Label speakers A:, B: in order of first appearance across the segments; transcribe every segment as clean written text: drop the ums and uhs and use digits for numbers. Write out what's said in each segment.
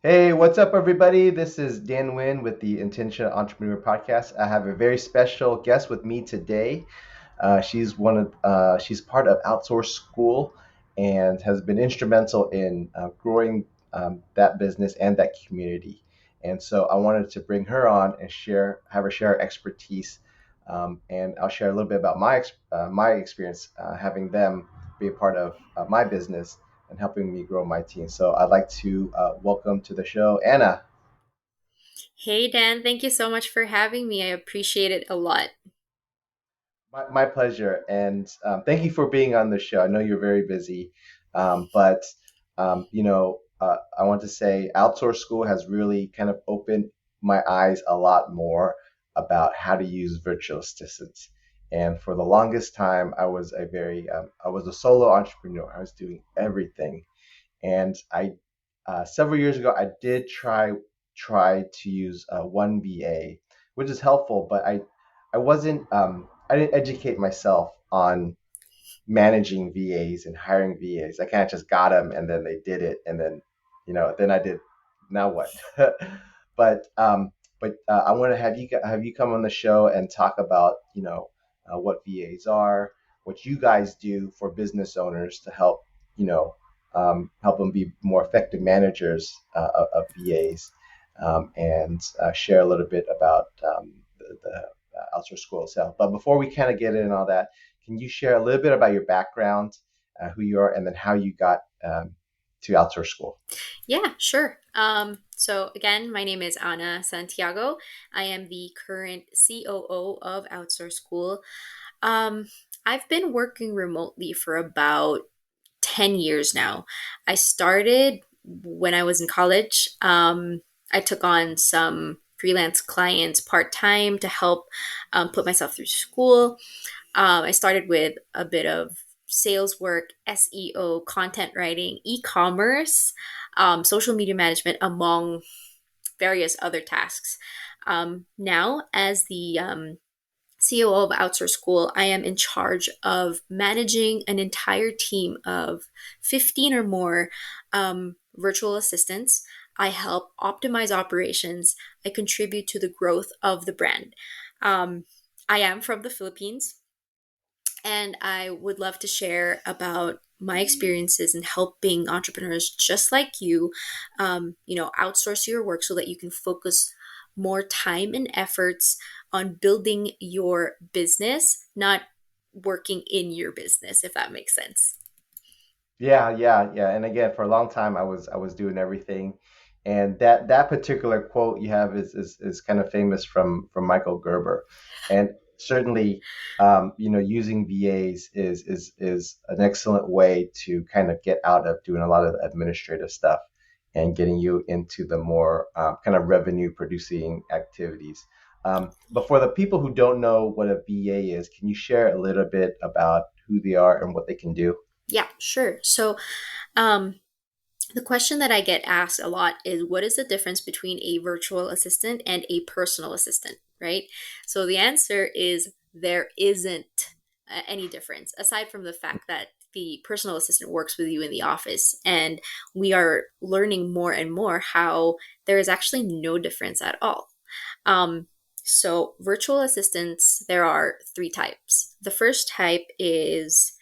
A: Hey, what's up, everybody? This is Dan Wynn with the Intentional Entrepreneur Podcast. I have a very special guest with me today. She's part of Outsource School and has been instrumental in growing that business and that community. And so I wanted to bring her on and have her share her expertise. And I'll share a little bit about my experience having them be a part of my business and helping me grow my team. So I'd like to welcome to the show Anna.
B: Hey Dan, thank you so much for having me. I appreciate it a lot.
A: My pleasure, and thank you for being on the show. I know you're very busy, but I want to say Outsource School has really kind of opened my eyes a lot more about how to use virtual assistants. And for the longest time, I was a solo entrepreneur. I was doing everything, and I several years ago I did try to use one VA, which is helpful, but I didn't educate myself on managing VAs and hiring VAs. I kind of just got them and then they did it, and then then I did now what? but I want to have you come on the show and talk about what VAs are, what you guys do for business owners to help help them be more effective managers of VAs, and share a little bit about the outsource school itself. But before we kind of get in all that, can you share a little bit about your background, who you are, and then how you got to outsource school?
B: Yeah, sure. So again, my name is Ana Santiago. I am the current COO of Outsource School. Um, I've been working remotely for about 10 years now. I started when I was in college. I took on some freelance clients part time to help put myself through school. I started with a bit of sales work, SEO, content writing, e commerce, social media management, among various other tasks. Now, as the COO of Outsource School, I am in charge of managing an entire team of 15 or more virtual assistants. I help optimize operations. I contribute to the growth of the brand. Um, I am from the Philippines, and I would love to share about my experiences in helping entrepreneurs just like outsource your work so that you can focus more time and efforts on building your business, not working in your business, if that makes sense.
A: Yeah. And again, for a long time, I was doing everything, and that particular quote you have is kind of famous from Michael Gerber, and certainly, using VAs is an excellent way to kind of get out of doing a lot of administrative stuff and getting you into the more kind of revenue producing activities. But for the people who don't know what a VA is, can you share a little bit about who they are and what they can do?
B: Yeah, sure. So, um, the question that I get asked a lot is what is the difference between a virtual assistant and a personal assistant, right? So the answer is there isn't any difference aside from the fact that the personal assistant works with you in the office. And we are learning more and more how there is actually no difference at all. Um, so, virtual assistants, there are three types. The first type is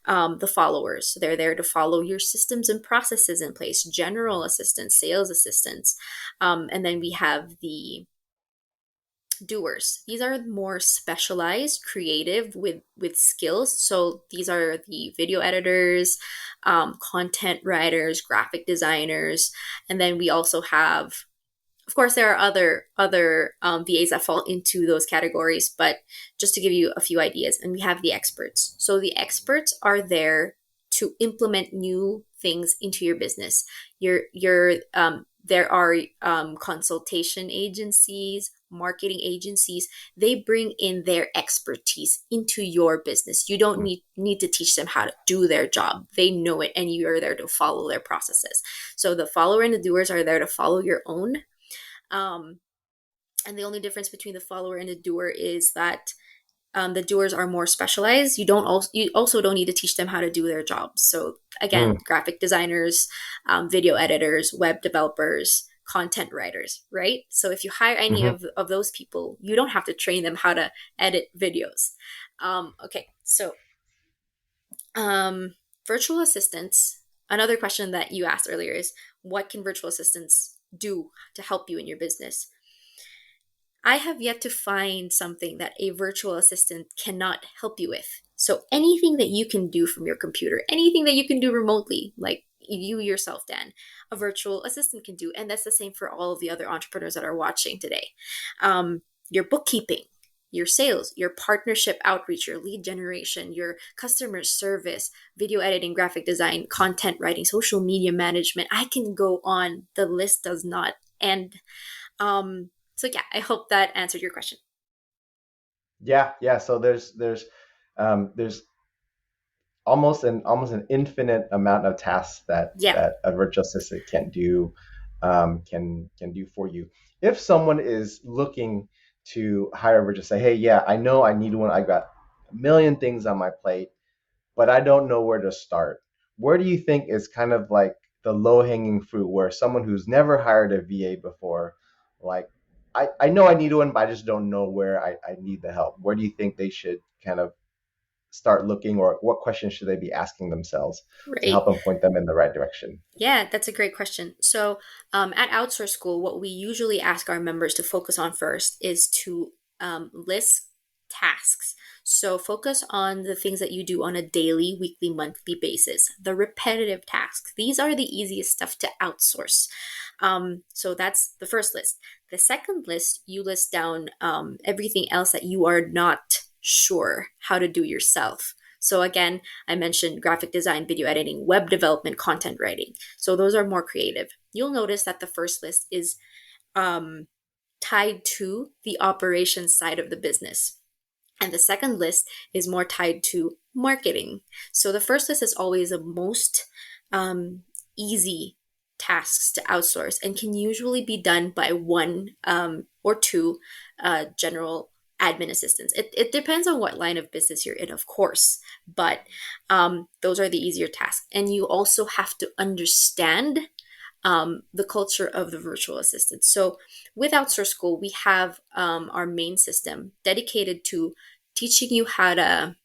B: the followers. So they're there to follow your systems and processes in place, general assistants, sales assistants. And then we have the doers. These are more specialized, creative with skills. So these are the video editors, content writers, graphic designers, and then we also have, of course, there are other VAs that fall into those categories, but just to give you a few ideas, and we have the experts. So the experts are there to implement new things into your business. There are consultation agencies, marketing agencies. They bring in their expertise into your business. You don't need to teach them how to do their job. They know it, and you are there to follow their processes. So the follower and the doers are there to follow your own, um, and the only difference between the follower and the doer is that the doers are more specialized. You also don't need to teach them how to do their jobs. So again,
A: Mm,
B: graphic designers, video editors, web developers, content writers, right? So if you hire any
A: hmm
B: of those people, you don't have to train them how to edit videos. Okay, so um, virtual assistants. Another question that you asked earlier is, what can virtual assistants do to help you in your business? I have yet to find something that a virtual assistant cannot help you with. So anything that you can do from your computer, anything that you can do remotely, like you yourself, Dan, a virtual assistant can do. And that's the same for all of the other entrepreneurs that are watching today. Your bookkeeping, your sales, your partnership outreach, your lead generation, your customer service, video editing, graphic design, content writing, social media management. I can go on. The list does not end. So yeah, I hope that answered your question.
A: Yeah, yeah. So there's almost an infinite amount of tasks
B: Yeah,
A: that a virtual assistant can do for you. If someone is looking to hire a virtual, say, hey, yeah, I know I need one. I got a million things on my plate, but I don't know where to start. Where do you think is kind of like the low hanging fruit where someone who's never hired a VA before, like, I know I need one, but I just don't know where I need the help. Where do you think they should kind of start looking, or what questions should they be asking themselves to
B: right.
A: help them point them in the right direction?
B: Yeah, that's a great question. So, at Outsource School, what we usually ask our members to focus on first is to list tasks. So, focus on the things that you do on a daily, weekly, monthly basis, the repetitive tasks. These are the easiest stuff to outsource. So, that's the first list. The second list, you list down everything else that you are not sure how to do yourself. So, again, I mentioned graphic design, video editing, web development, content writing. So those are more creative. You'll notice that the first list is um, tied to the operations side of the business. And the second list is more tied to marketing. So the first list is always the most um, easy tasks to outsource and can usually be done by one or two general admin assistants. It depends on what line of business you're in, of course, but those are the easier tasks. And you also have to understand the culture of the virtual assistant. So with Outsource School, we have our main system dedicated to teaching you how to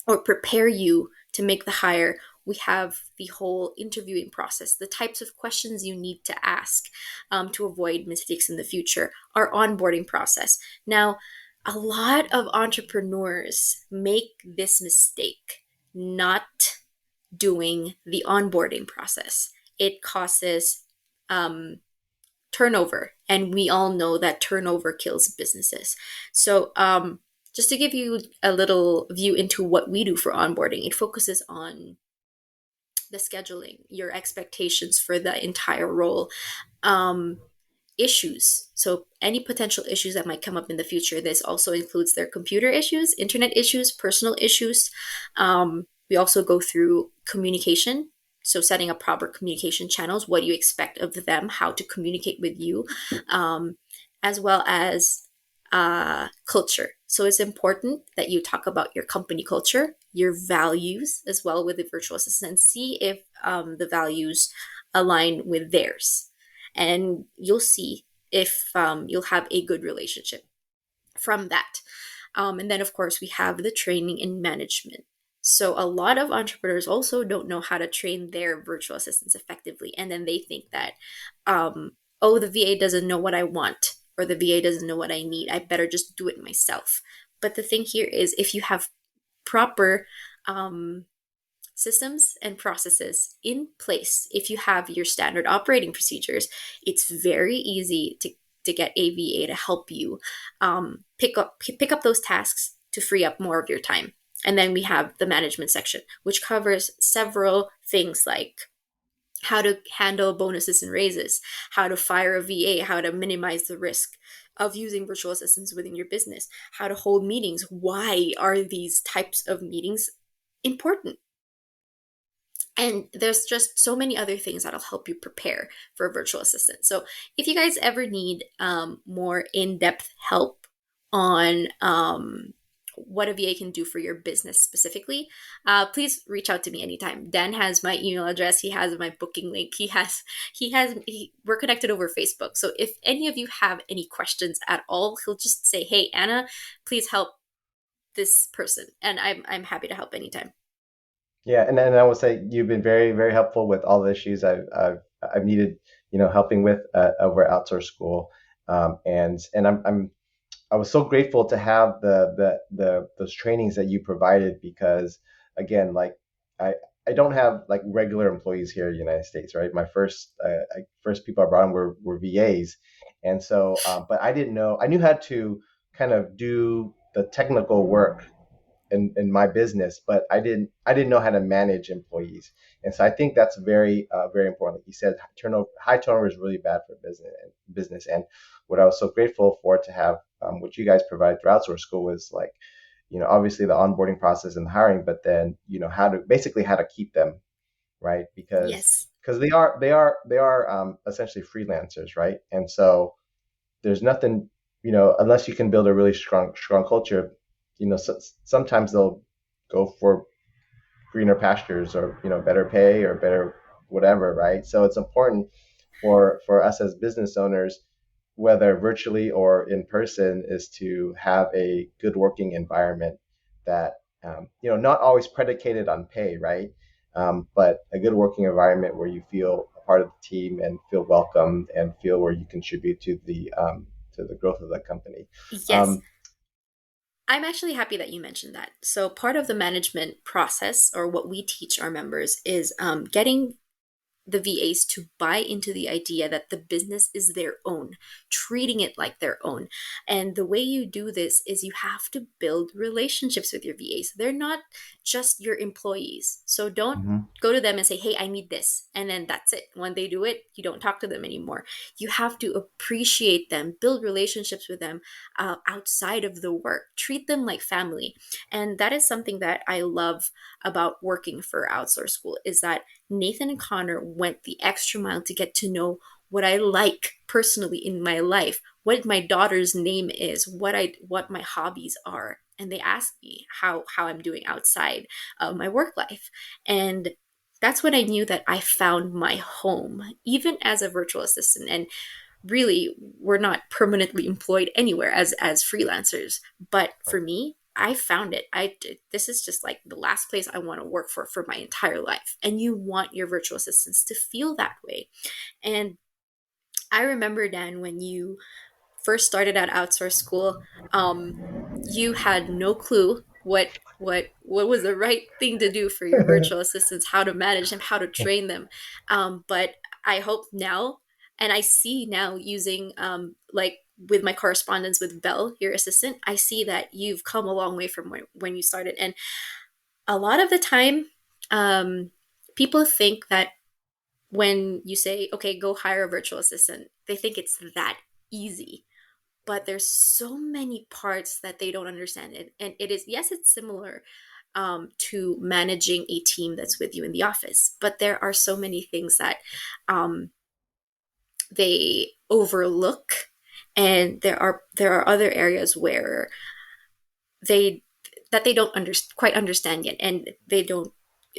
B: or prepare you to make the hire. We have the whole interviewing process, the types of questions you need to ask to avoid mistakes in the future, our onboarding process. Now, a lot of entrepreneurs make this mistake, not doing the onboarding process. It causes um, turnover, and we all know that turnover kills businesses. So, just to give you a little view into what we do for onboarding, it focuses on the scheduling, your expectations for the entire role, um, issues. So, any potential issues that might come up in the future. This also includes their computer issues, internet issues, personal issues. We also go through communication. So, setting up proper communication channels, what do you expect of them, how to communicate with you, um, as well as culture. So, it's important that you talk about your company culture, your values as well with the virtual assistant, see if the values align with theirs, and you'll see if you'll have a good relationship from that. And then, of course, we have the training and management. So, a lot of entrepreneurs also don't know how to train their virtual assistants effectively. And then they think that, oh, the VA doesn't know what I want, or the VA doesn't know what I need. I better just do it myself. But the thing here is, if you have proper systems and processes in place, if you have your standard operating procedures, it's very easy to get AVA to help you pick up those tasks to free up more of your time. And then we have the management section, which covers several things like how to handle bonuses and raises, how to fire a VA, how to minimize the risk of using virtual assistants within your business, how to hold meetings. Why are these types of meetings important? And there's just so many other things that'll help you prepare for a virtual assistant. So if you guys ever need more in-depth help on what a VA can do for your business specifically, please reach out to me anytime. Dan has my email address. He has my booking link. We're connected over Facebook. So if any of you have any questions at all, he'll just say, "Hey, Anna, please help this person," and I'm happy to help anytime.
A: Yeah, and I will say you've been very, very helpful with all the issues I've needed, helping with over at Outsource School. And I was so grateful to have the those trainings that you provided because again, like I I don't have like regular employees here in the United States, right? My first people I brought on were VAs, and so but I didn't know I knew how to kind of do the technical work in my business, but I didn't know how to manage employees, and so I think that's very very important. Like you said, high turnover is really bad for business, and what I was so grateful for to have what you guys provide through Outsource School was like obviously the onboarding process and the hiring, but then how to keep them right
B: Yes.
A: because they are essentially freelancers, right? And so there's nothing, unless you can build a really strong culture, sometimes they'll go for greener pastures or better pay or better whatever, right? So it's important for us as business owners, whether virtually or in person, is to have a good working environment that not always predicated on pay, right? But a good working environment where you feel a part of the team and feel welcomed and feel where you contribute to the growth of the company.
B: Yes.
A: Um,
B: I'm actually happy that you mentioned that. So, part of the management process, or what we teach our members, is getting the VAs to buy into the idea that the business is their own, treating it like their own. And the way you do this is you have to build relationships with your VAs. They're not just your employees. So don't
A: mhm.
B: go to them and say, "Hey, I need this." And then that's it. When they do it, you don't talk to them anymore. You have to appreciate them, build relationships with them outside of the work, treat them like family. And that is something that I love about working for Outsource School, is that Nathan and Connor went the extra mile to get to know what I like personally in my life, what my daughter's name is, what my hobbies are, and they asked me how I'm doing outside of my work life. And that's when I knew that I found my home, even as a virtual assistant. And really, we're not permanently employed anywhere as freelancers, but for me, I found it. This is just like the last place I want to work for my entire life. And you want your virtual assistants to feel that way. And I remember, Dan, when you first started at Outsource School, um, you had no clue what was the right thing to do for your virtual assistants, how to manage them, how to train them. But I hope now, and I see now using like with my correspondence with Belle, your assistant, I see that you've come a long way from when you started. And a lot of the time, um, people think that when you say, "Okay, go hire a virtual assistant," they think it's that easy, but there's so many parts that they don't understand. And it is, yes, it's similar to managing a team that's with you in the office, but there are so many things that um, they overlook, and there are other areas where they they don't quite understand yet, and they don't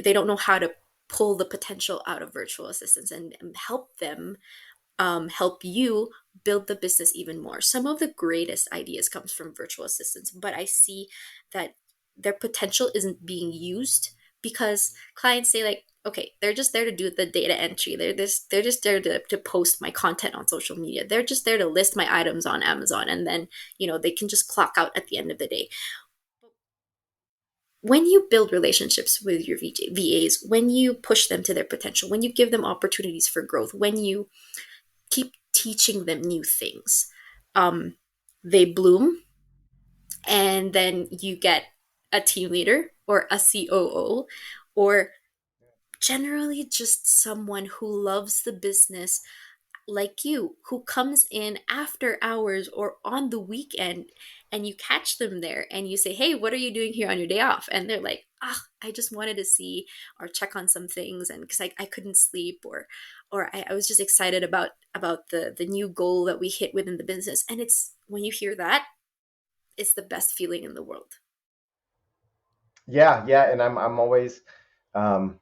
B: know how to pull the potential out of virtual assistants and help them, help you build the business even more. Some of the greatest ideas comes from virtual assistants, but I see that their potential isn't being used because clients say like, "Okay, they're just there to do the data entry. They're just there to post my content on social media. They're just there to list my items on Amazon, and then they can just clock out at the end of the day." When you build relationships with your VAs, when you push them to their potential, when you give them opportunities for growth, when you keep teaching them new things, um, they bloom, and then you get a team leader or a COO, or generally just someone who loves the business like you, who comes in after hours or on the weekend, and you catch them there and you say, "Hey, what are you doing here on your day off?" And they're like, "I just wanted to see or check on some things, and because I couldn't sleep, or I was just excited about the new goal that we hit within the business." And it's when you hear that, it's the best feeling in the world.
A: Yeah, yeah, and I'm always um,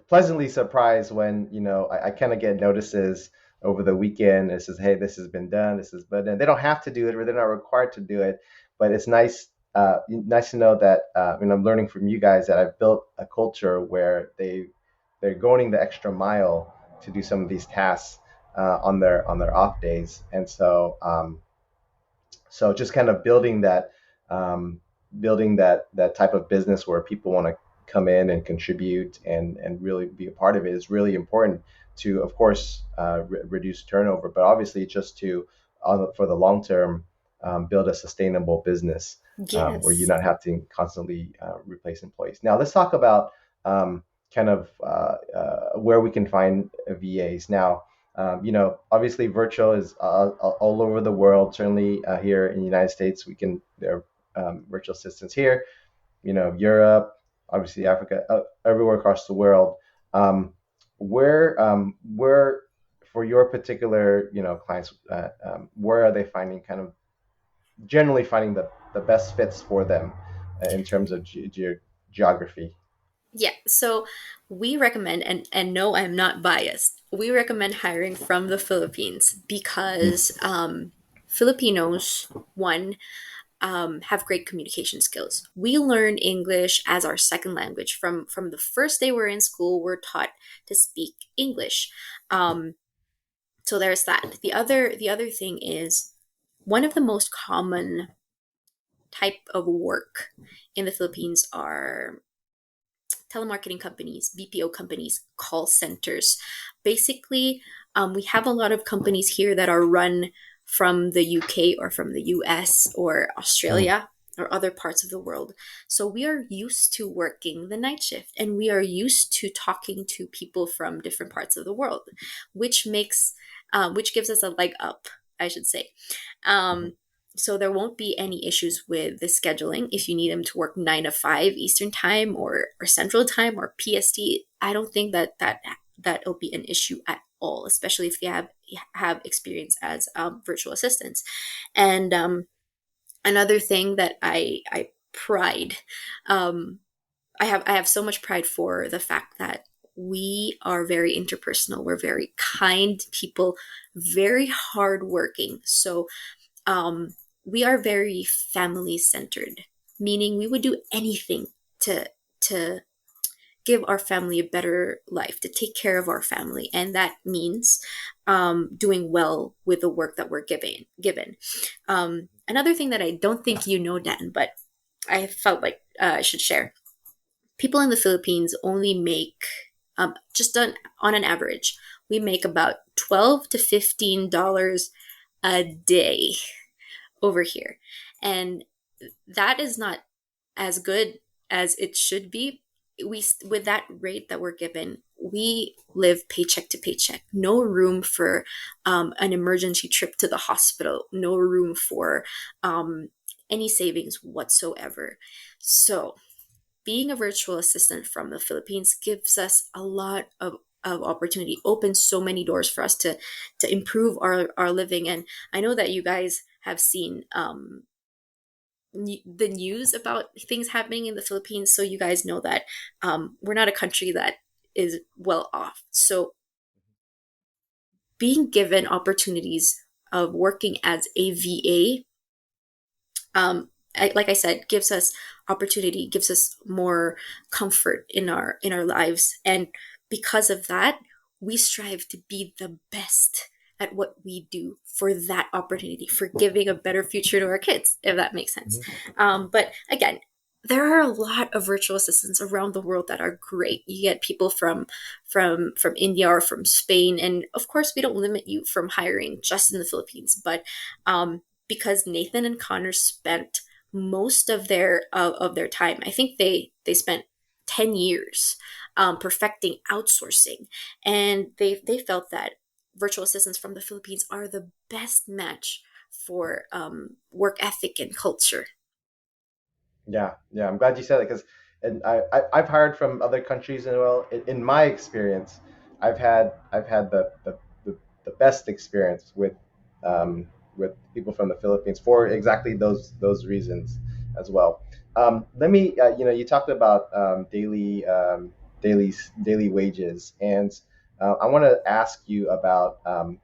A: pleasantly surprised when I kind of get notices over the weekend. It says, "Hey, this has been done. This has been done." They don't have to do it, or they're not required to do it, but it's nice to know that. And I'm learning from you guys that I've built a culture where they're going the extra mile to do some of these tasks on their off days, and so just kind of um, building that type of business where people want to come in and contribute and really be a part of it is really important to, of course, reduce turnover, but obviously just to for the long term, build a sustainable business where you're
B: Yes.
A: not have to constantly replace employees. Now let's talk about kind of where we can find VAs now. Obviously, virtual is all over the world. Certainly, here in the United States, there are virtual assistants here. Europe, obviously Africa, everywhere across the world. Um, where for your particular clients, where are they finding kind of generally finding the best fits for them in terms of geography?
B: Yeah, so we recommend, and no, I'm not biased. We recommend hiring from the Philippines
A: Mm,
B: because Filipinos, one, have great communication skills. We learn English as our second language. From the first day we're in school, we're taught to speak English. Um, so there's that. The other thing is one of the most common type of work in the Philippines are telemarketing companies, BPO companies, call centers. Basically, we have a lot of companies here that are run from the UK or from the US or
A: mm,
B: Australia or other parts of the world. So we are used to working the night shift and we are used to talking to people from different parts of the world, which gives us a leg up, I should say.
A: mhm,
B: Um, so there won't be any issues with the scheduling if you need them to work 9 to 5 Eastern time or Central time or PST. I don't think that'll be an issue at all, especially if you have experience as virtual assistants. And another thing that I pride, um, I have so much pride for the fact that we are very interpersonal. We're very kind people, very hardworking. So um, we are very family centered, meaning we would do anything to give our family a better life, to take care of our family, and that means doing well with the work that we're given. Another thing that I don't think you know, Dan, but I felt like I should share. People in the Philippines only make just on an average, we make about $12 to $15 a day over here. And that is not as good as it should be. We with that rate that we're given, we live paycheck to paycheck. No room for an emergency trip to the hospital. No room for any savings whatsoever. So, being a virtual assistant from the Philippines gives us a lot of opportunity, opens so many doors for us to improve our living. And I know that you guys have seen the news about things happening in the Philippines, so you guys know that we're not a country that is well off. So being given opportunities of working as a VA, like I said, gives us opportunity, gives us more comfort in our lives, and because of that, we strive to be the best at what we do for that opportunity, for giving a better future to our kids, if that makes sense.
A: mhm.
B: But again, there are a lot of virtual assistants around the world that are great. You get people from India or from Spain, and of course, we don't limit you from hiring just in the Philippines, but because Nathan and Connor spent most of their time. I think they spent 10 years perfecting outsourcing, and they felt that virtual assistants from the Philippines are the best match for work ethic and culture.
A: Yeah, yeah. I'm glad you said it because, and I've hired from other countries as well. In my experience, I've had the best experience with people from the Philippines for exactly those reasons. as well. Let me, you talked about daily daily wages, and I want to ask you about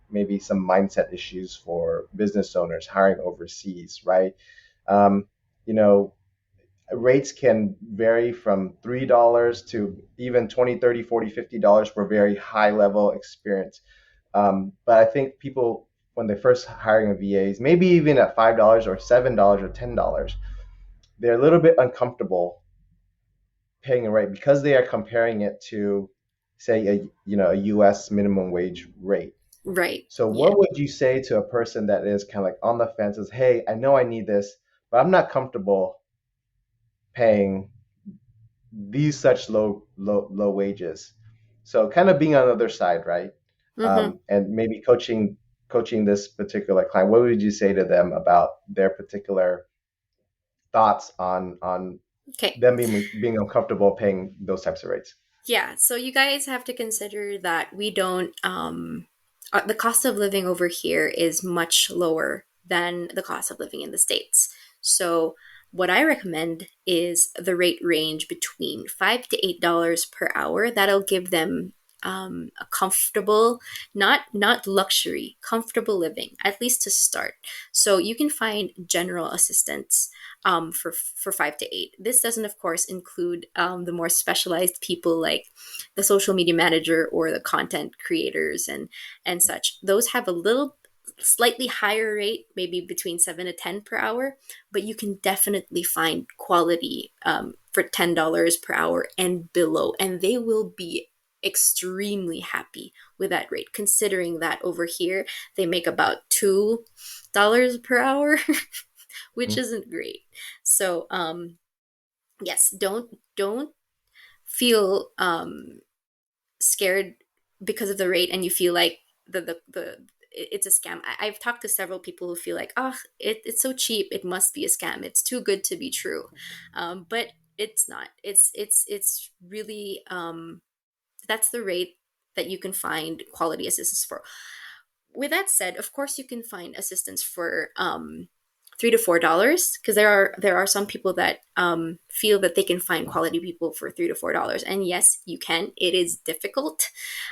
A: maybe some mindset issues for business owners hiring overseas, right? Um, you know, rates can vary from $3 to even 20, 30, 40, $50 for very high level experience. But I think people, when they're first hiring a VAs, maybe even at $5 or $7 or $10, they're a little bit uncomfortable paying a rate because they are comparing it to, say, a U.S. minimum wage rate.
B: Right.
A: So,
B: Yeah.
A: what would you say to a person that is kind of like on the fence? Is, hey, I know I need this, but I'm not comfortable paying these such low wages. So kind of being on the other side, right?
B: Mm-hmm.
A: And maybe coaching this particular client. What would you say to them about their particular thoughts on
B: Okay.
A: them being uncomfortable paying those types of rates?
B: Yeah, so you guys have to consider that we don't, the cost of living over here is much lower than the cost of living in the States. So, what I recommend is the rate range between $5 to $8 per hour. That'll give them a comfortable, not luxury, comfortable living, at least to start. So you can find general assistants for 5 to 8. This doesn't, of course, include the more specialized people like the social media manager or the content creators and such. Those have a little slightly higher rate, maybe between 7 to 10 per hour, but you can definitely find quality for $10 per hour and below, and they will be extremely happy with that rate considering that over here they make about $2 per hour which
A: Mhm.
B: isn't great. So yes, don't feel scared because of the rate and you feel like the it's a scam. I've talked to several people who feel like, oh, it's so cheap, it must be a scam. It's too good to be true, but it's not. It's really that's the rate that you can find quality assistance for. With that said, of course, you can find assistance for $3 to $4 because there are some people that feel that they can find quality people for $3 to $4, and yes, you can. It is difficult,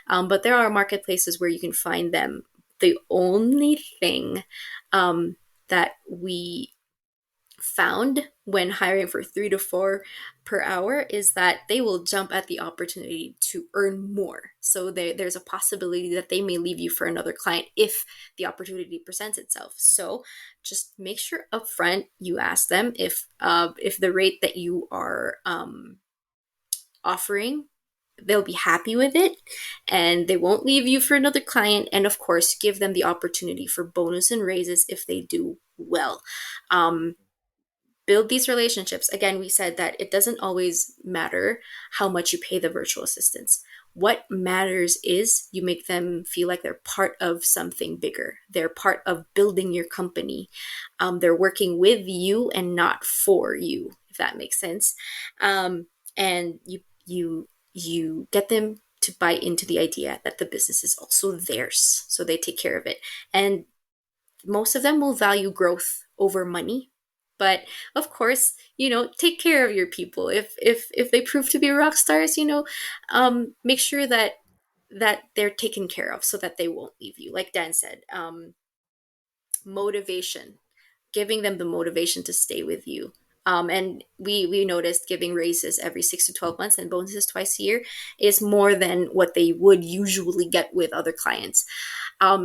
B: but there are marketplaces where you can find them. The only thing that we found when hiring for 3 to 4 per hour is that they will jump at the opportunity to earn more. So there's a possibility that they may leave you for another client if the opportunity presents itself. So just make sure upfront you ask them if the rate that you are offering, they'll be happy with it and they won't leave you for another client. And of course, give them the opportunity for bonus and raises if they do well. Build these relationships. Again, we said that it doesn't always matter how much you pay the virtual assistants. What matters is you make them feel like they're part of something bigger. They're part of building your company. They're working with you and not for you, if that makes sense. And you get them to buy into the idea that the business is also theirs, so they take care of it. And most of them will value growth over money, but of course, take care of your people. If they prove to be rock stars, make sure that they're taken care of so that they won't leave you, like Dan said. Motivation, giving them the motivation to stay with you. And we noticed giving raises every 6 to 12 months and bonuses twice a year is more than what they would usually get with other clients.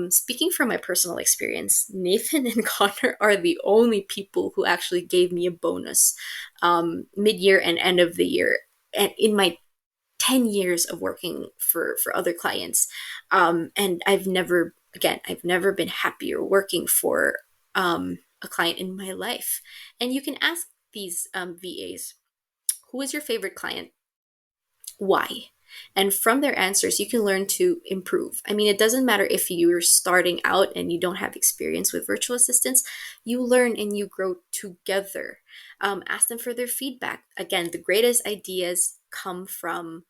B: Speaking from my personal experience, Nathan and Connor are the only people who actually gave me a bonus mid-year and end of the year, and in my 10 years of working for other clients. And I've never been happier working for a client in my life. And you can ask these VAs, who is your favorite client? Why? And from their answers, you can learn to improve. I mean, it doesn't matter if you're starting out and you don't have experience with virtual assistants, you learn and you grow together. Ask them for their feedback. Again, some of the greatest ideas come from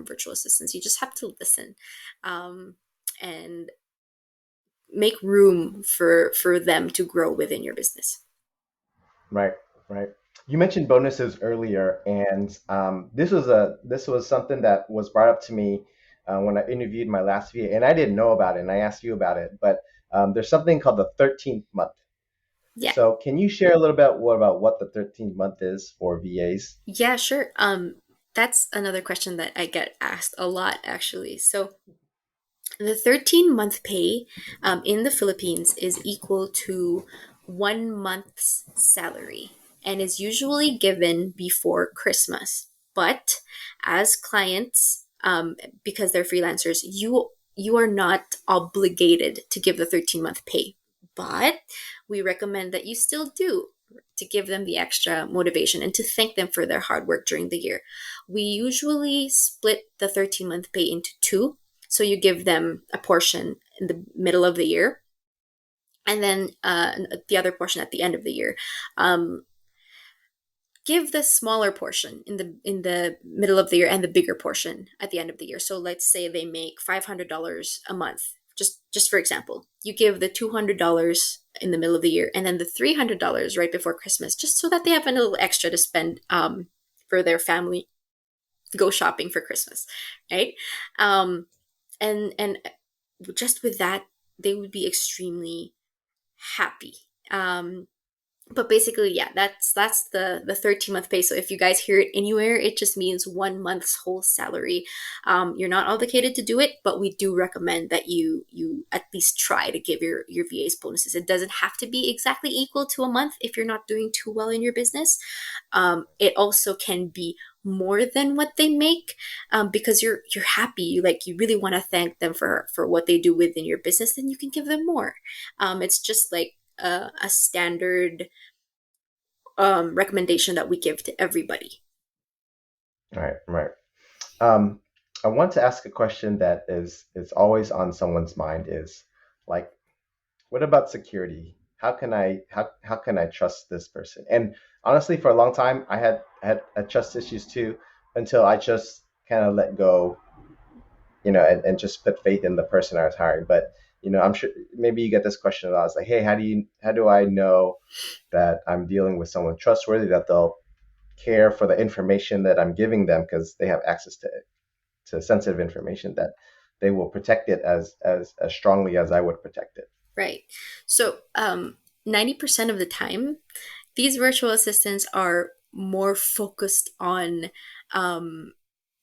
B: virtual assistants. You just have to listen and make room for them to grow within your business.
A: Right, right. You mentioned bonuses earlier, and this was something that was brought up to me when I interviewed my last VA, and I didn't know about it, and I asked you about it. But there's something called the 13th month.
B: Yeah.
A: So can you share a little bit what about what the 13th month is for VAs?
B: Yeah, sure. That's another question that I get asked a lot, actually. So the 13-month pay in the Philippines is equal to 1 month's salary and is usually given before Christmas. But as clients, because they're freelancers, you are not obligated to give the 13-month pay. But we recommend that you still do to give them the extra motivation and to thank them for their hard work during the year. We usually split the 13-month pay into two, so you give them a portion in the middle of the year, and then the other portion at the end of the year. Um, Give the smaller portion in the middle of the year and the bigger portion at the end of the year. So let's say they make $500 a month. Just for example, you give the $200 in the middle of the year and then the $300 right before Christmas, just so that they have a little extra to spend for their family, go shopping for Christmas, right? Um, and just with that, they would be extremely happy. But basically, yeah, that's the 13-month pay. So if you guys hear it anywhere, it just means 1 month's whole salary. You're not obligated to do it, but we do recommend that you at least try to give your VAs bonuses. It doesn't have to be exactly equal to a month if you're not doing too well in your business. It also can be more than what they make, because you're happy, you really want to thank them for what they do within your business. Then you can give them more. It's just like a standard recommendation that we give to everybody.
A: Right, right. Um, I want to ask a question that is always on someone's mind is like, what about security? How can I trust this person? And honestly, for a long time, I had trust issues too, until I just kind of let go, and just put faith in the person I was hiring. But I'm sure maybe you get this question a lot. It's like, hey, how do I know that I'm dealing with someone trustworthy, that they'll care for the information that I'm giving them because they have access to sensitive information, that they will protect it as strongly as I would protect it.
B: Right. So 90% of the time, these virtual assistants are more focused on um,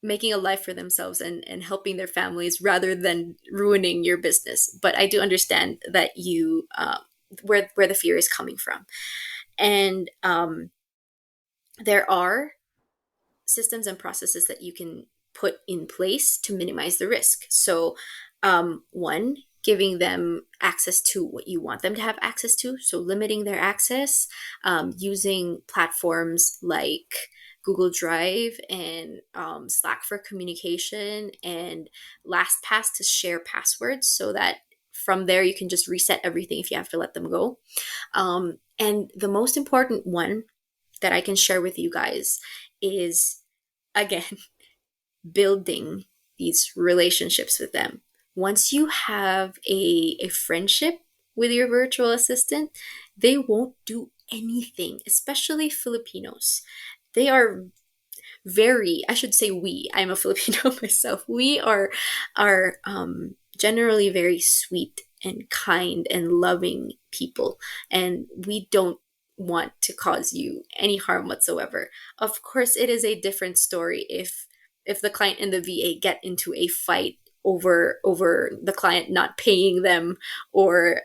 B: making a life for themselves and helping their families rather than ruining your business. But I do understand that you where the fear is coming from. And there are systems and processes that you can put in place to minimize the risk. So, one, giving them access to what you want them to have access to. So, limiting their access, using platforms like Google Drive and Slack for communication, and LastPass to share passwords so that from there you can just reset everything if you have to let them go. And the most important one that I can share with you guys is, again, building these relationships with them. Once you have a friendship with your virtual assistant, they won't do anything, especially Filipinos. They are I should say I'm a Filipino myself. We are generally very sweet and kind and loving people, and we don't want to cause you any harm whatsoever. Of course, it is a different story if the client and the VA get into a fight over the client not paying them, or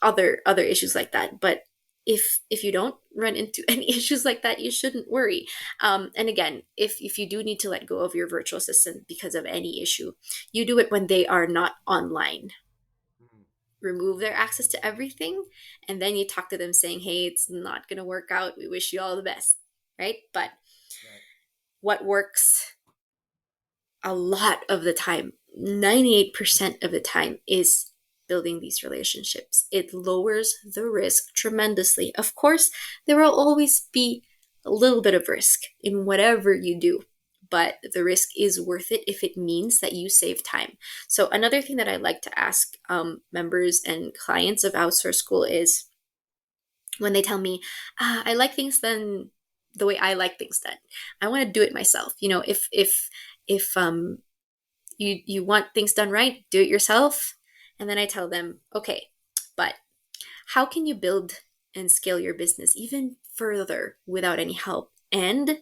B: other issues like that. But if you don't run into any issues like that, you shouldn't worry. And again, if you do need to let go of your virtual assistant because of any issue, you do it when they are not online. Remove their access to everything, and then you talk to them saying, hey, it's not going to work out, we wish you all the best, right? But
A: Right.
B: what works a lot of the time, 98% of the time, is building these relationships. It lowers the risk tremendously. Of course, there will always be a little bit of risk in whatever you do, but the risk is worth it if it means that you save time. So, another thing that I like to ask members and clients of Outsource School is, When they tell me, I like things done the way I like things done. I want to do it myself. If you want things done right, do it yourself. And then I tell them, okay, but how can you build and scale your business even further without any help? And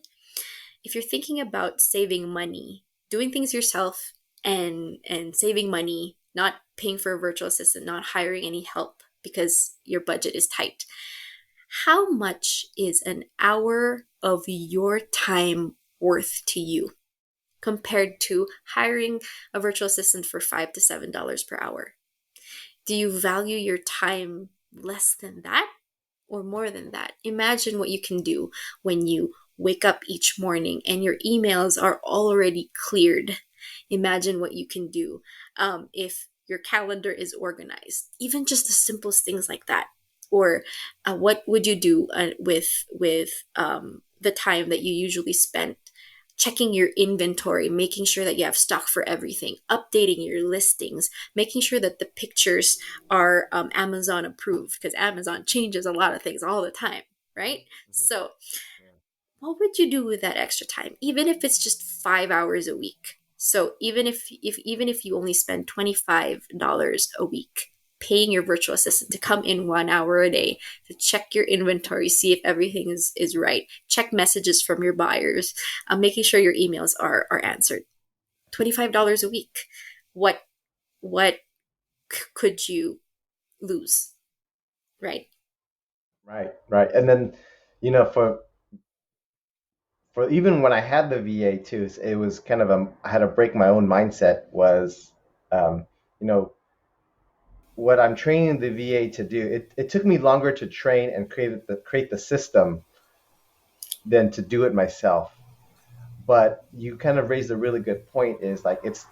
B: if you're thinking about saving money, doing things yourself and saving money, not paying for a virtual assistant, not hiring any help because your budget is tight, how much is an hour of your time worth to you compared to hiring a virtual assistant for $5 to $7 per hour? Do you value your time less than that or more than that? Imagine what you can do when you wake up each morning and your emails are already cleared. Imagine what you can do if your calendar is organized, even just the simplest things like that. Or what would you do with the time that you usually spend checking your inventory, making sure that you have stock for everything, updating your listings, making sure that the pictures are Amazon approved because Amazon changes a lot of things all the time, right?
A: Hmm.
B: So,
A: Yeah.
B: what would you do with that extra time, even if it's just 5 hours a week? So, even if you only spend $25 a week paying your virtual assistant to come in 1 hour a day to check your inventory, see if everything is right, check messages from your buyers, making sure your emails are answered. $25 a week. What what could you lose, right?
A: Right, right. And then, for even when I had the VA too, it was kind of I had to break my own mindset was, um, you know, what I'm training the VA to do. It took me longer to train and create the system than to do it myself. But you kind of raised a really good point is like it's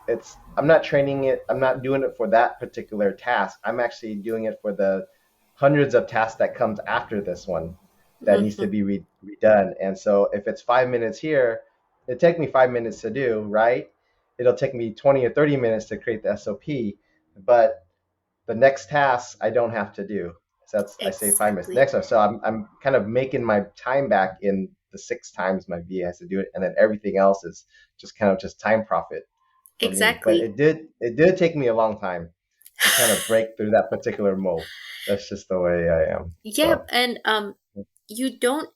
A: I'm not training it, I'm not doing it for that particular task. I'm actually doing it for the hundreds of tasks that comes after this one that needs to
B: Mm-hmm.
A: be redone. And so if it's 5 minutes here, it take me 5 minutes to do, right? It'll take me 20 or 30 minutes to create the SOP, but the next task I don't have to do. So I say 5 minutes.
B: Exactly.
A: Next one. So I'm kind of making my time back in the 6 times my VA has to do it, and then everything else is just kind of just time profit for me. But
B: Exactly.
A: it did take me a long time to kind of break through that particular mold. That's just the way I am.
B: Yeah,
A: So
B: and you don't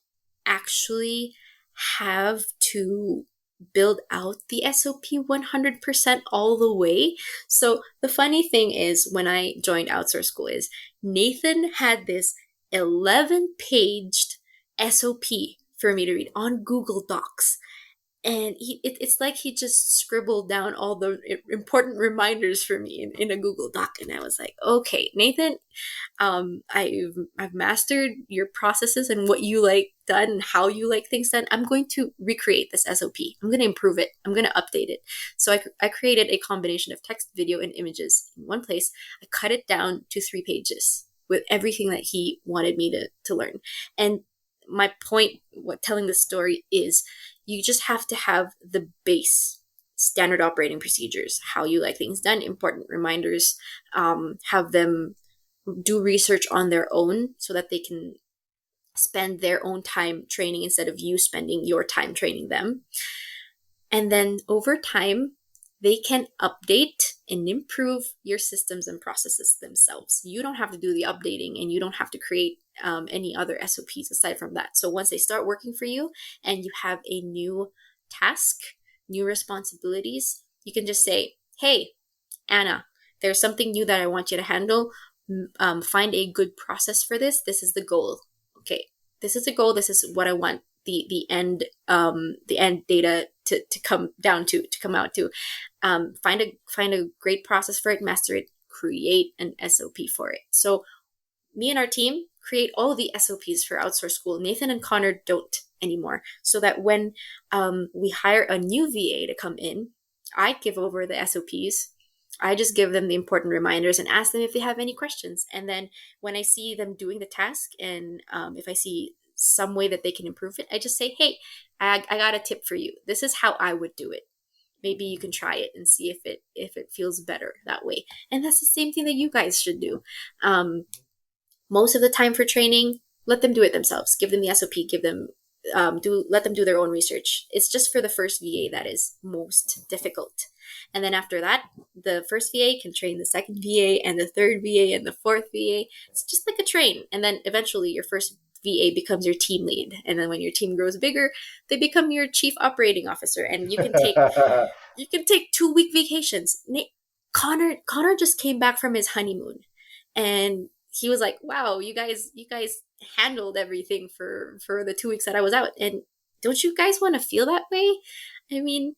B: actually have to build out the SOP 100% all the way. So the funny thing is when I joined Outsource School is Nathan had this 11-paged SOP for me to read on Google Docs. And it's like he just scribbled down all the important reminders for me in a Google Doc. And I was like, okay, Nathan, I've mastered your processes and what you like done and how you like things done. I'm going to recreate this SOP. I'm going to improve it. I'm going to update it. So I created a combination of text, video, and images in one place. I cut it down to 3 pages with everything that he wanted me to learn. And my point, what telling this story is, you just have to have the base standard operating procedures, how you like things done, important reminders, have them do research on their own so that they can spend their own time training instead of you spending your time training them. And then over time, they can update and improve your systems and processes themselves. You don't have to do the updating and you don't have to create any other SOPs aside from that. So once they start working for you and you have a new task, new responsibilities, you can just say, hey, Anna, there's something new that I want you to handle. Find a good process for this. This is the goal. Okay, this is the goal. This is what I want the end data to come down to come out to. Find a great process for it, master it, create an SOP for it. So me and our team create all the SOPs for Outsource School. Nathan and Connor don't anymore, so that when we hire a new VA to come in, I give over the SOPs. I just give them the important reminders and ask them if they have any questions. And then when I see them doing the task and if I see some way that they can improve it, I just say, hey, I got a tip for you. This is how I would do it. Maybe you can try it and see if it feels better that way. And that's the same thing that you guys should do. Most of the time for training, let them do it themselves. Give them the SOP. Give them let them do their own research. It's just for the first VA that is most difficult. And then after that, the first VA can train the second VA and the third VA and the fourth VA. It's just like a train. And then eventually your first VA becomes your team lead. And then when your team grows bigger, they become your chief operating officer. And you can take 2 week vacations. Connor just came back from his honeymoon, and he was like, "Wow, you guys handled everything for the 2 weeks that I was out." And don't you guys want to feel that way? I mean,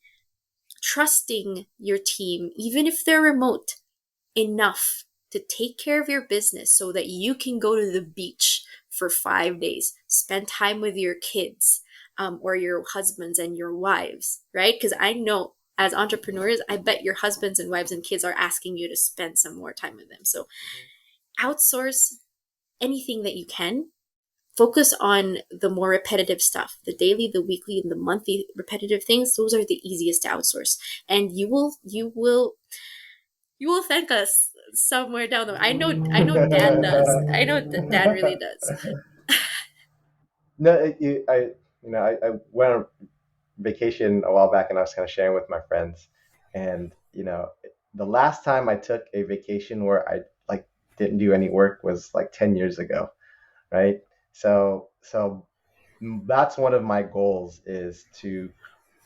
B: trusting your team, even if they're remote, enough to take care of your business so that you can go to the beach for 5 days, spend time with your kids, or your husbands and your wives, right? Because I know as entrepreneurs, I bet your husbands and wives and kids are asking you to spend some more time with them. So outsource anything that you can. Focus on the more repetitive stuff, the daily, the weekly, and the monthly repetitive things. Those are the easiest to outsource. And you will thank us somewhere down the line. I know Dan does. I know that Dan really does.
A: No, I went on vacation a while back, and I was kind of sharing with my friends, and the last time I took a vacation where I like didn't do any work was like 10 years ago, right? So that's one of my goals is to,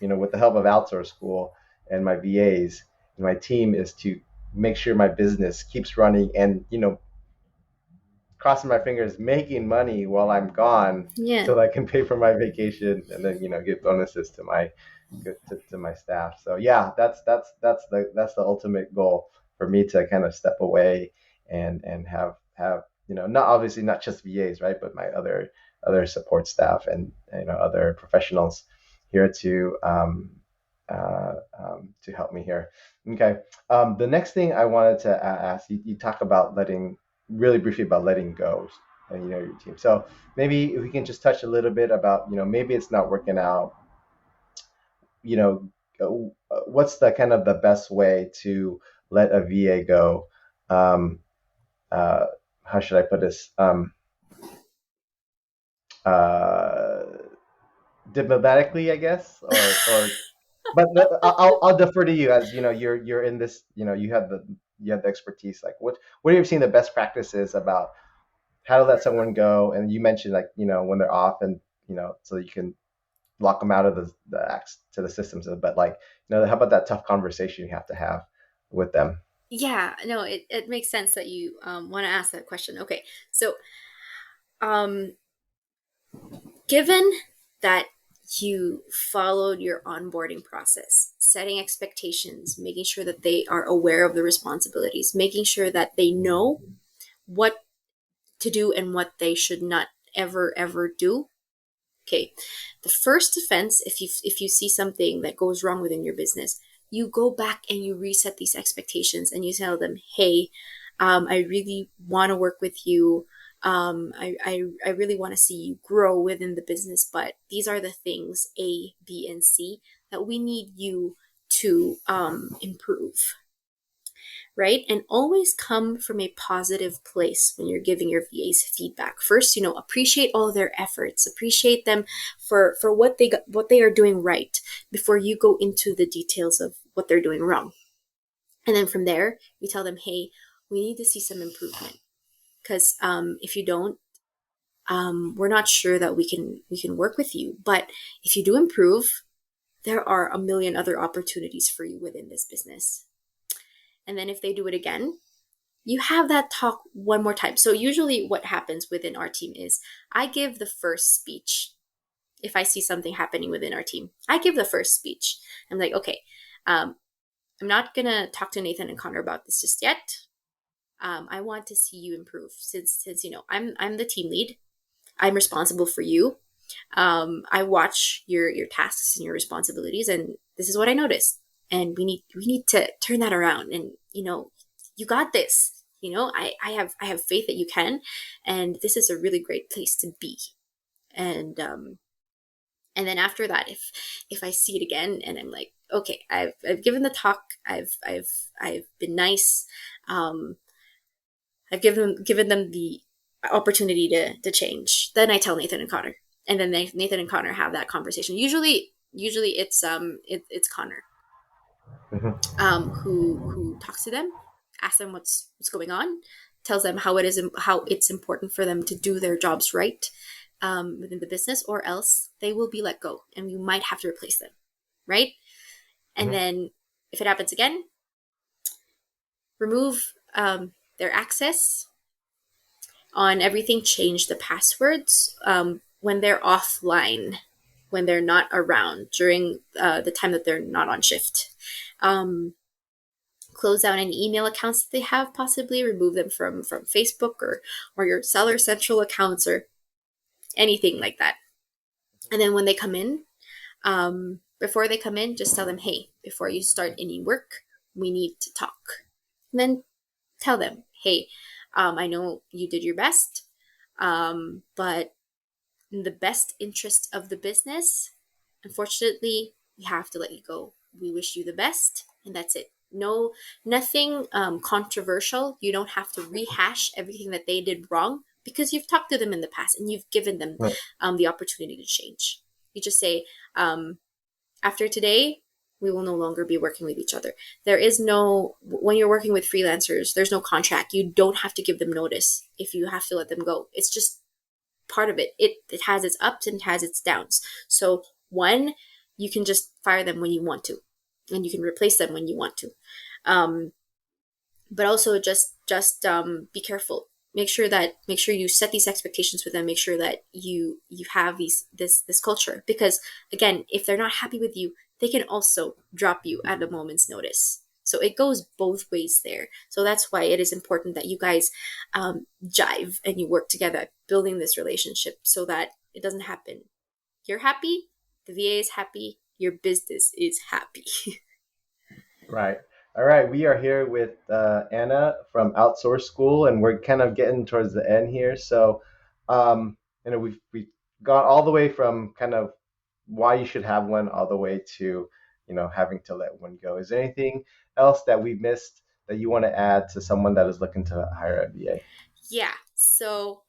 A: with the help of Outsource School and my VAs and my team, is to make sure my business keeps running and, crossing my fingers, making money while I'm gone
B: Yeah.
A: so that I can pay for my vacation and then, give bonuses to my staff. So yeah, that's the ultimate goal for me, to kind of step away and have, not obviously not just VAs, right, but my other support staff and, other professionals here to help me here. Okay. The next thing I wanted to ask you, you talk about letting really briefly about letting go, and your team. So maybe if we can just touch a little bit about, maybe it's not working out, you know what's the kind of the best way to let a VA go? um uh how should I put this? Uh Diplomatically, I guess, or but I'll defer to you, as you're in this, you have the expertise. Like, what have you seen the best practices about how to let someone go? And you mentioned, like, when they're off, and so you can lock them out of the acts to the systems. But, like, how about that tough conversation you have to have with them?
B: Yeah, no, it makes sense that you want to ask that question. Okay, so um, given that you followed your onboarding process, setting expectations, making sure that they are aware of the responsibilities, making sure that they know what to do and what they should not ever do. Okay, the first offense, if you see something that goes wrong within your business, you go back and you reset these expectations and you tell them, hey, I really want to work with you. I really want to see you grow within the business, but these are the things A, B, and C that we need you to improve, right? And always come from a positive place when you're giving your VAs feedback. First, appreciate all their efforts, appreciate them for what they are doing right before you go into the details of what they're doing wrong. And then from there, you tell them, hey, we need to see some improvement, because if you don't, we're not sure that we can work with you. But if you do improve, there are a million other opportunities for you within this business. And then if they do it again, you have that talk one more time. So usually what happens within our team is I give the first speech. If I see something happening within our team, I give the first speech. I'm like, okay, I'm not going to talk to Nathan and Connor about this just yet. I want to see you improve, since I'm the team lead. I'm responsible for you. I watch your tasks and your responsibilities, and this is what I noticed. And we need to turn that around. And you got this. I have faith that you can, and this is a really great place to be. And then after that, if I see it again and I'm like, okay, I've given the talk, I've been nice, I've given them the opportunity to change, then I tell Nathan and Connor, and then Nathan and Connor have that conversation. Usually it's Connor
A: Hmm.
B: who talks to them, asks them what's going on, tells them how it's important for them to do their jobs right within the business, or else they will be let go, and you might have to replace them, right? And
A: Hmm.
B: then if it happens again, remove their access on everything, change the passwords when they're offline, when they're not around during the time that they're not on shift. Um, Close down any email accounts that they have, possibly remove them from Facebook or your Seller Central accounts or anything like that. And then when they come in, before they come in, just tell them, hey, before you start any work, we need to talk. And then tell them, hey, I know you did your best, but in the best interest of the business, unfortunately, we have to let you go. We wish you the best, and that's it. No, nothing controversial. You don't have to rehash everything that they did wrong because you've talked to them in the past and you've given them
A: Right.
B: the opportunity to change. You just say, after today, we will no longer be working with each other. There is no, when you're working with freelancers, there's no contract. You don't have to give them notice if you have to let them go. It's just part of it. It has its ups and it has its downs. So one, you can just fire them when you want to, and you can replace them when you want to. Um, but also just be careful. Make sure you set these expectations with them. Make sure that you have this culture, because again, if they're not happy with you, they can also drop you at a moment's notice. So it goes both ways there. So that's why it is important that you guys jive and you work together, building this relationship so that it doesn't happen. You're happy, the VA is happy, your business is happy.
A: Right. All right. We are here with Anna from Outsource School, and we're kind of getting towards the end here. So, we've gone all the way from kind of why you should have one, all the way to having to let one go. Is there anything else that we missed that you want to add to someone that is looking to hire a VA?
B: Yeah. So,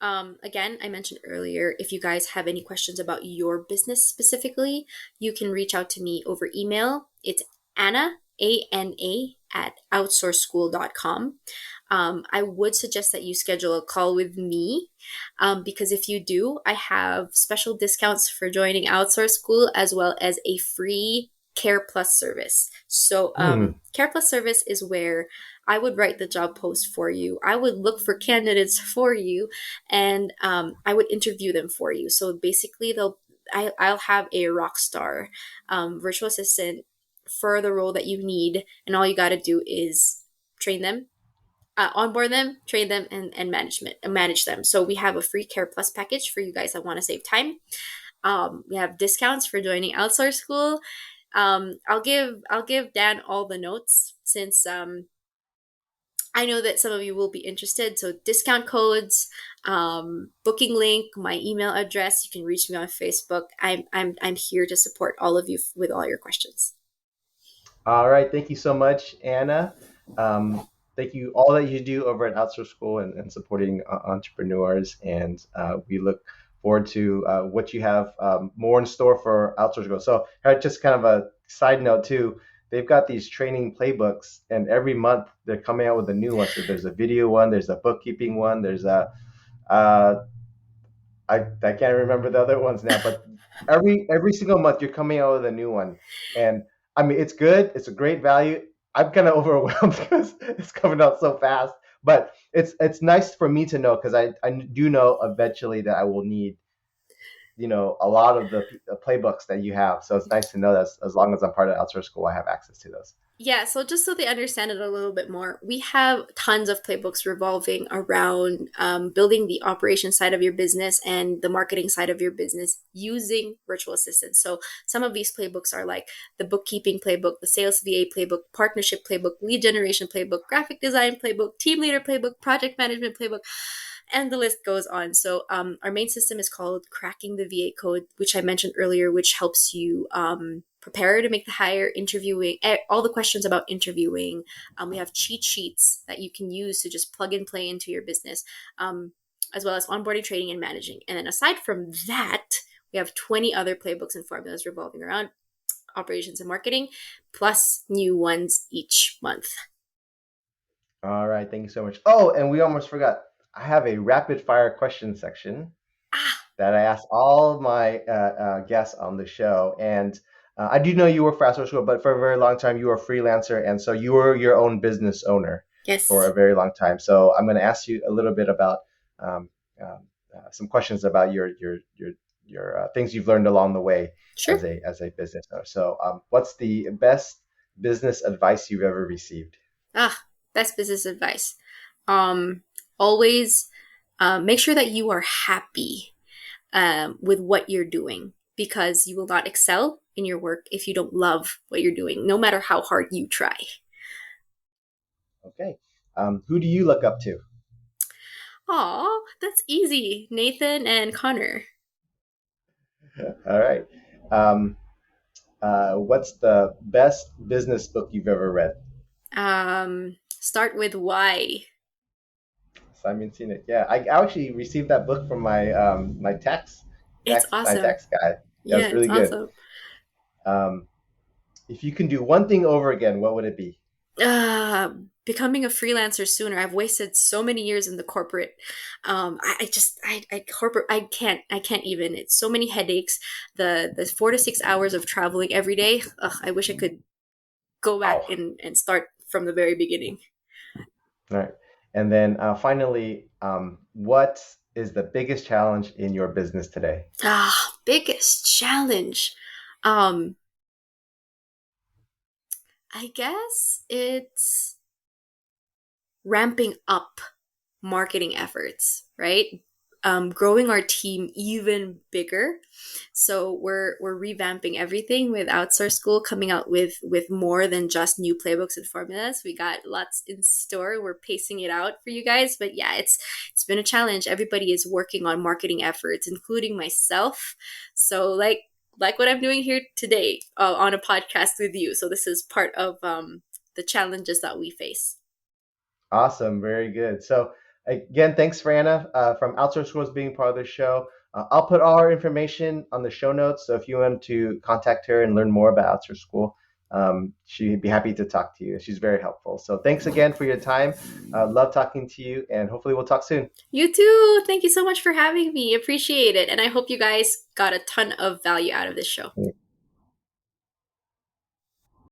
B: again, I mentioned earlier, if you guys have any questions about your business specifically, you can reach out to me over email. It's Anna, ANA, at outsourceschool.com. I would suggest that you schedule a call with me because if you do, I have special discounts for joining Outsource School as well as a free Care Plus service. So,
A: Hmm.
B: Care Plus service is where I would write the job post for you. I would look for candidates for you, and I would interview them for you. So basically, I'll have a rock star virtual assistant for the role that you need, and all you got to do is train them, onboard them, train them, and manage them. So we have a free Care Plus package for you guys that want to save time. We have discounts for joining Outsource School. I'll give Dan all the notes since I know that some of you will be interested. So discount codes, booking link, my email address. You can reach me on Facebook. I'm here to support all of you with all your questions.
A: All right. Thank you so much, Anna. Thank you all that you do over at Outsource School and supporting entrepreneurs. And we look forward to what you have more in store for Outsource School. So, just kind of a side note too. They've got these training playbooks, and every month they're coming out with a new one. So there's a video one, there's a bookkeeping one, there's a uh, I can't remember the other ones now, but every single month you're coming out with a new one, and I mean it's good. It's a great value. I'm kind of overwhelmed because it's coming out so fast, but it's nice for me to know because I do know eventually that I will need a lot of the playbooks that you have. So it's nice to know that as long as I'm part of Outsource School, I have access to those.
B: Yeah, so just so they understand it a little bit more, we have tons of playbooks revolving around building the operation side of your business and the marketing side of your business using virtual assistants. So some of these playbooks are like the bookkeeping playbook, the sales VA playbook, partnership playbook, lead generation playbook, graphic design playbook, team leader playbook, project management playbook, and the list goes on. So our main system is called Cracking the VA Code, which I mentioned earlier, which helps you prepare to make the hire, interviewing, all the questions about interviewing. We have cheat sheets that you can use to just plug and play into your business. as well as onboarding, training, and managing. And then aside from that, we have 20 other playbooks and formulas revolving around operations and marketing, plus new ones each month.
A: All right, thank you so much. Oh, and we almost forgot. I have a rapid fire question section
B: Ah,
A: that I ask all of my guests on the show. And I do know you were for Outsource School, but for a very long time you were a freelancer, and so you were your own business owner for
B: yes.
A: a very long time. So I'm going to ask you a little bit about um, some questions about your things you've learned along the way
B: Sure.
A: as a business owner. So, what's the best business advice you've ever received?
B: Ah, best business advice. Um, always make sure that you are happy with what you're doing because you will not excel in your work if you don't love what you're doing, no matter how hard you try.
A: Okay. Who do you look up to?
B: Aw, that's easy. Nathan and Connor.
A: All right. Um, what's the best business book you've ever read?
B: Start with why.
A: Simon Sinek. Yeah, I actually received that book from my
B: It's
A: my
B: awesome.
A: tax guy. That
B: Yeah,
A: was
B: it's
A: really good.
B: awesome.
A: Um, if you can do one thing over again, what would it be?
B: uh Becoming a freelancer sooner. I've wasted so many years in the corporate. I just I corporate I can't even. It's so many headaches. The 4 to 6 hours of traveling every day. Ugh, I wish I could go back
A: Wow.
B: and start from the very beginning.
A: All right. And then finally, what is the biggest challenge in your business today?
B: Biggest challenge. Um, I guess it's ramping up marketing efforts, right? Growing our team even bigger. So we're revamping everything with Outsource School, coming out with more than just new playbooks and formulas. We got lots in store. We're pacing it out for you guys, but yeah, it's been a challenge. Everybody is working on marketing efforts, including myself. So like what I'm doing here today on a podcast with you. So this is part of the challenges that we face.
A: Awesome, very good. So again, thanks for Anna from Outsource Schools being part of the show. I'll put all our information on the show notes. So if you want to contact her and learn more about Outsource School, she'd be happy to talk to you. She's very helpful. So thanks again for your time. Love talking to you, and hopefully we'll talk soon.
B: You too. Thank you so much for having me. Appreciate it. And I hope you guys got a ton of value out of this show.